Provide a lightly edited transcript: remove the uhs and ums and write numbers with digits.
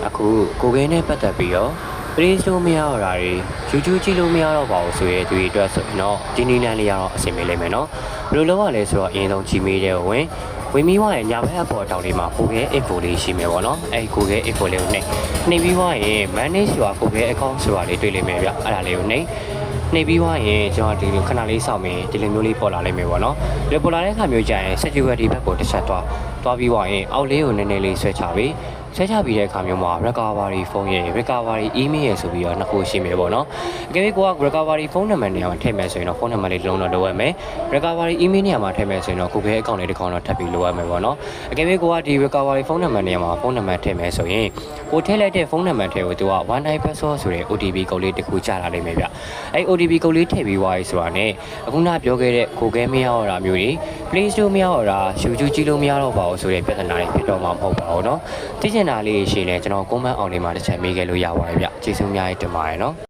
အခုကိုခဲနဲ့ပတ်သက်ပြီးတော့ Play Store မရတော့တာတွေ YouTube ကြည့်လို့မရတော့ပါဘူးဆိုရဲသူတွေအတွက်ဆိုရင်တော့ဒီနည်းလမ်းလေးကတော့အဆင်ပြေလိမ့်မယ်နော်ဘယ်လိုလုပ်ရလဲဆိုတော့အရင်ဆုံး Gmail ထဲကိုဝင်ပြီးသွားရင်ညာဘက်အပေါ်တောင်လေးမှာကိုခဲ info လေးရှိမယ်ပေါ့နော်အဲ့ကိုခဲ info လေးကိုနှိပ်ပြီးသွားရင် manage ဆိုတာကိုခဲ account ဆိုတာလေးတွေ့လိမ့်မယ်ဗျအဲ့ဒါလေးကိုနှိပ်ပြီးသွားရင်ကျွန်တော်ဒီလိုခဏလေးစောင့်ပြီးဒီလိုမျိုးလေးပေါ်လာလိမ့်မယ်ပေါ့နော်ဒီပေါ်လာတဲ့အခါမျိုးကျရင် security ဘက်ကိုတစ်ချက်သွားပြီးသွားရင်အောက်လေးကိုနည်းနည်းလေးဆွဲချပြီးပြီးတဲ့အခါမျိုးမှာ recovery phone ရဲ့ recovery email ရဲ့ဆိုပြီးတော့နှစ်ခုရှိမယ်ပေါ့နော်အကယ်၍ကိုက recovery phone number နေရာမှာထည့်မယ်ဆိုရင်တော့ phone number လေးတစ်လုံးတော့လိုရမယ် recovery email နေရာမှာထည့်မယ်ဆိုရင်တော့ကိုယ့်ရဲ့ account လေးတစ်ခေါက်တော့ထပ်ပြီးလိုရမယ်ပေါ့နော်အကယ်၍ကိုကဒီ recovery phone number နေရာမှာ phone number ထည့်မယ်ဆိုရင်ကိုထည့်လိုက်တဲ့ phone number ထဲကိုသူက one time password ဆိုတဲ့ OTP ကုတ်လေးတစ်ခုကြာလာလိမ့်မယ်ဗျအဲ့ OTP ကုတ်လေးထည့်ပြီးွားရေးဆိုတာနဲ့အခုနပြောခဲ့တဲ့ကိုခဲမရတော့တာမျိုးတွေ Play Store မရတော့တာ YouTube ကြည့်လို့မရတော့ပါဘူးဆိုတဲ့ပြဿနာတွေဖြစ်တော့မှာမဟုတ်ပါဘူးเนาะသိချင်တာလေးရှိရင်လည်းကျွန်တော် comment အောင်လေးမှာတစ်ချက်မေးခဲ့လို့ရပါတယ်ဗျကျေးဇူးအများကြီးတင်ပါတယ်เนาะ